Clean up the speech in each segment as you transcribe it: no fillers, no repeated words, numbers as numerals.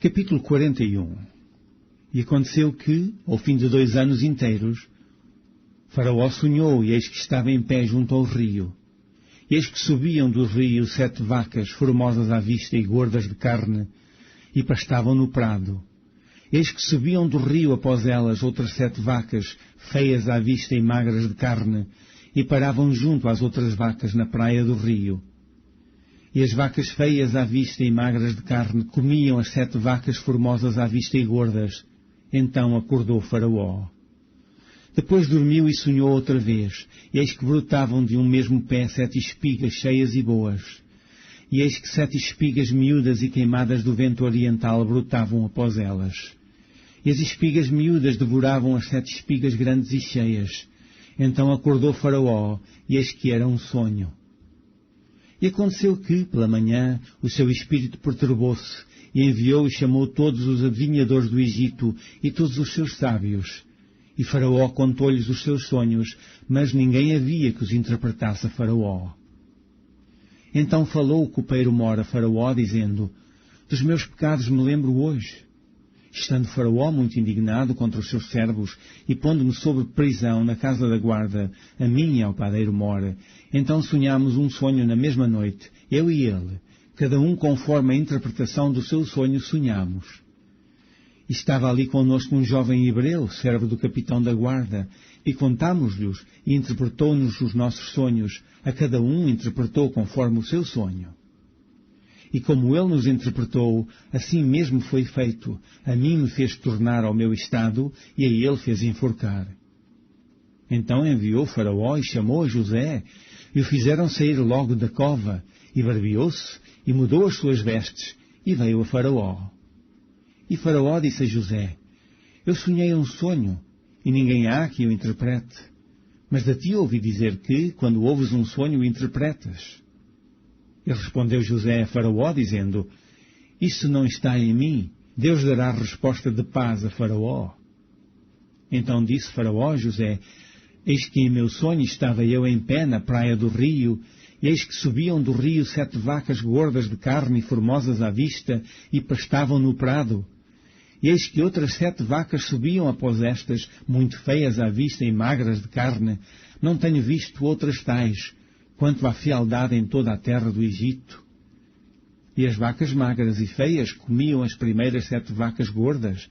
Capítulo 41. E aconteceu que, ao fim de 2 anos inteiros, Faraó sonhou, e eis que estava em pé junto ao rio. E eis que subiam do rio 7 vacas, formosas à vista e gordas de carne, e pastavam no prado. Eis que subiam do rio após elas outras 7 vacas, feias à vista e magras de carne, e paravam junto às outras vacas na praia do rio. E as vacas feias à vista e magras de carne comiam as 7 vacas formosas à vista e gordas. Então acordou Faraó. Depois dormiu e sonhou outra vez, e eis que brotavam de um mesmo pé 7 espigas cheias e boas. E eis que 7 espigas miúdas e queimadas do vento oriental brotavam após elas. E as espigas miúdas devoravam as 7 espigas grandes e cheias. Então acordou Faraó, e eis que era um sonho. E aconteceu que, pela manhã, o seu espírito perturbou-se, e enviou e chamou todos os adivinhadores do Egito e todos os seus sábios. E Faraó contou-lhes os seus sonhos, mas ninguém havia que os interpretasse a Faraó. Então falou o copeiro-mor a Faraó, dizendo: Dos meus pecados me lembro hoje. Estando Faraó muito indignado contra os seus servos, e pondo-me sob prisão na casa da guarda, a mim e ao padeiro-mor, então sonhámos um sonho na mesma noite, eu e ele, cada um conforme a interpretação do seu sonho sonhámos. E estava ali conosco um jovem hebreu, servo do capitão da guarda, e contámos-lhes, e interpretou-nos os nossos sonhos, a cada um interpretou conforme o seu sonho. E como ele nos interpretou, assim mesmo foi feito. A mim me fez tornar ao meu estado, e a ele fez enforcar. Então enviou Faraó e chamou a José, e o fizeram sair logo da cova, e barbeou-se, e mudou as suas vestes, e veio a Faraó. E Faraó disse a José: Eu sonhei um sonho, e ninguém há que o interprete. Mas de ti ouvi dizer que, quando ouves um sonho, o interpretas. E respondeu José a Faraó, dizendo: Isso não está em mim. Deus dará resposta de paz a Faraó. Então disse Faraó a José: Eis que em meu sonho estava eu em pé na praia do rio, e eis que subiam do rio 7 vacas gordas de carne e formosas à vista, e pastavam no prado. E eis que outras 7 vacas subiam após estas, muito feias à vista e magras de carne. Não tenho visto outras tais, quanto à fealdade em toda a terra do Egito. E as vacas magras e feias comiam as primeiras 7 vacas gordas,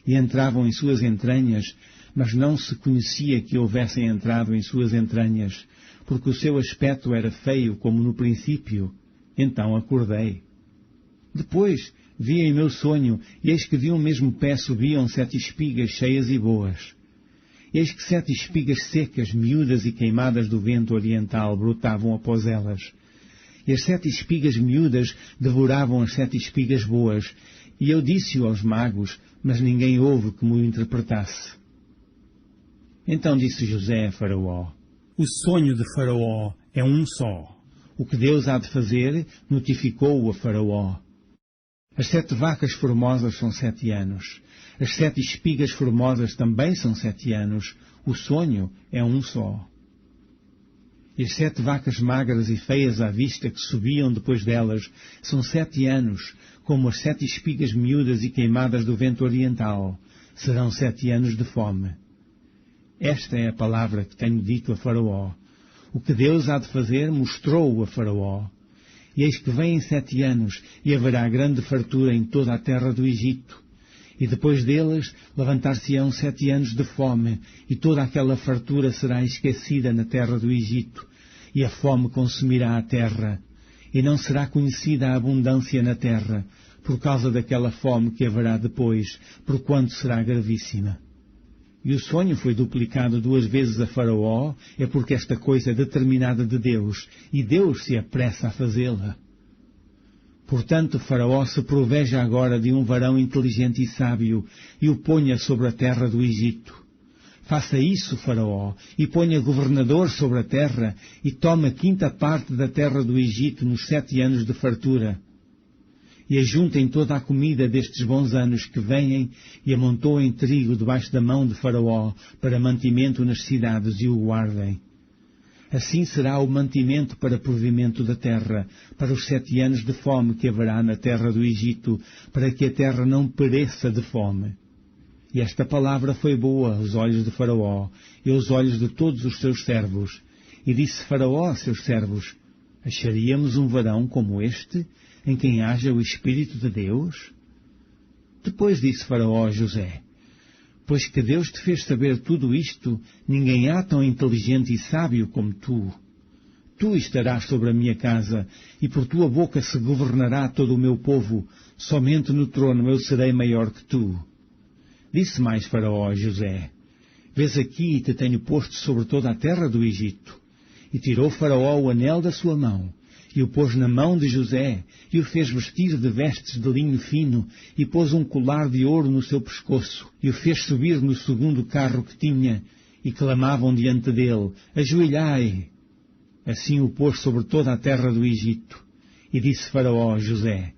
e entravam em suas entranhas, mas não se conhecia que houvessem entrado em suas entranhas, porque o seu aspecto era feio como no princípio. Então acordei. Depois vi em meu sonho, e eis que de um mesmo pé subiam 7 espigas cheias e boas. Eis que 7 espigas secas, miúdas e queimadas do vento oriental brotavam após elas. E as 7 espigas miúdas devoravam as 7 espigas boas. E eu disse-o aos magos, mas ninguém houve que me o interpretasse. Então disse José a Faraó: O sonho de Faraó é um só. O que Deus há de fazer, notificou-o a Faraó. As 7 vacas formosas são 7 anos. As 7 espigas formosas também são 7 anos. O sonho é um só. E as 7 vacas magras e feias à vista que subiam depois delas são 7 anos, como as 7 espigas miúdas e queimadas do vento oriental. Serão 7 anos de fome. Esta é a palavra que tenho dito a Faraó. O que Deus há de fazer, mostrou-o a Faraó. E eis que vêm 7 anos, e haverá grande fartura em toda a terra do Egito. E depois deles levantar-se-ão 7 anos de fome, e toda aquela fartura será esquecida na terra do Egito, e a fome consumirá a terra, e não será conhecida a abundância na terra, por causa daquela fome que haverá depois, porquanto será gravíssima. E o sonho foi duplicado 2 vezes a Faraó, é porque esta coisa é determinada de Deus, e Deus se apressa a fazê-la. Portanto, Faraó se proveja agora de um varão inteligente e sábio, e o ponha sobre a terra do Egito. Faça isso, Faraó, e ponha governador sobre a terra, e tome a 5ª parte da terra do Egito nos 7 anos de fartura. E ajuntem toda a comida destes bons anos que vêm, e amontoem trigo debaixo da mão de Faraó, para mantimento nas cidades, e o guardem. Assim será o mantimento para provimento da terra, para os 7 anos de fome que haverá na terra do Egito, para que a terra não pereça de fome. E esta palavra foi boa aos olhos de Faraó e aos olhos de todos os seus servos. E disse Faraó a seus servos: acharíamos um varão como este, em quem haja o Espírito de Deus? Depois disse Faraó a José: pois que Deus te fez saber tudo isto, ninguém há tão inteligente e sábio como tu. Tu estarás sobre a minha casa, e por tua boca se governará todo o meu povo. Somente no trono eu serei maior que tu. Disse mais Faraó a José: vês aqui, te tenho posto sobre toda a terra do Egito. E tirou Faraó o anel da sua mão, e o pôs na mão de José, e o fez vestir de vestes de linho fino, e pôs um colar de ouro no seu pescoço, e o fez subir no segundo carro que tinha, e clamavam diante dele: ajoelhai! Assim o pôs sobre toda a terra do Egito. E disse Faraó a José: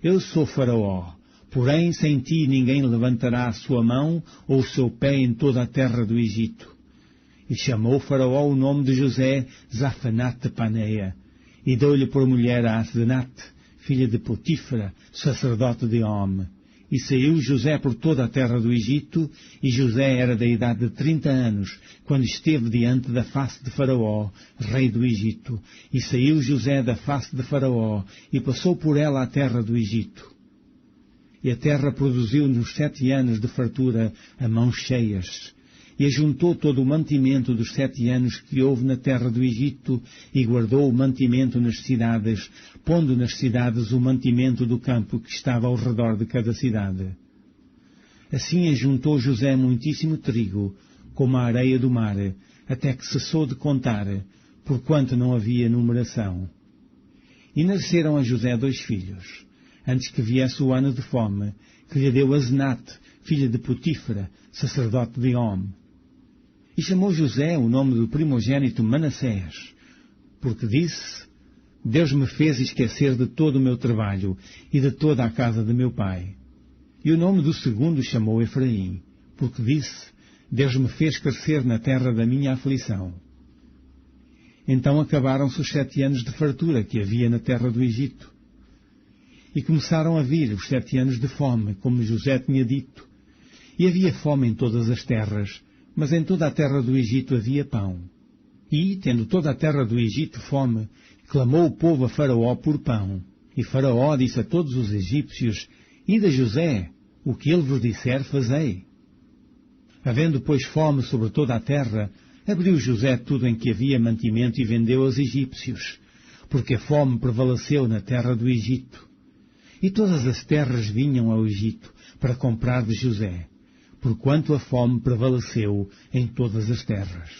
eu sou Faraó, porém sem ti ninguém levantará a sua mão ou o seu pé em toda a terra do Egito. E chamou Faraó o nome de José Zafanate-Paneia, e deu-lhe por mulher a Asenate, filha de Potífera, sacerdote de On. E saiu José por toda a terra do Egito, e José era da idade de 30 anos, quando esteve diante da face de Faraó, rei do Egito. E saiu José da face de Faraó, e passou por ela a terra do Egito. E a terra produziu nos 7 anos de fartura a mãos cheias. E ajuntou todo o mantimento dos 7 anos que houve na terra do Egito, e guardou o mantimento nas cidades, pondo nas cidades o mantimento do campo que estava ao redor de cada cidade. Assim ajuntou José muitíssimo trigo, como a areia do mar, até que cessou de contar, porquanto não havia numeração. E nasceram a José 2 filhos, antes que viesse o ano de fome, que lhe deu Asenate, filha de Potífera, sacerdote de On. E chamou José o nome do primogênito Manassés, porque disse: Deus me fez esquecer de todo o meu trabalho e de toda a casa de meu pai. E o nome do segundo chamou Efraim, porque disse: Deus me fez crescer na terra da minha aflição. Então acabaram-se os 7 anos de fartura que havia na terra do Egito. E começaram a vir os 7 anos de fome, como José tinha dito. E havia fome em todas as terras, mas em toda a terra do Egito havia pão. E, tendo toda a terra do Egito fome, clamou o povo a Faraó por pão. E Faraó disse a todos os egípcios: Ide a José, o que ele vos disser, fazei. Havendo, pois, fome sobre toda a terra, abriu José tudo em que havia mantimento e vendeu aos egípcios, porque a fome prevaleceu na terra do Egito. E todas as terras vinham ao Egito para comprar de José, porquanto a fome prevaleceu em todas as terras.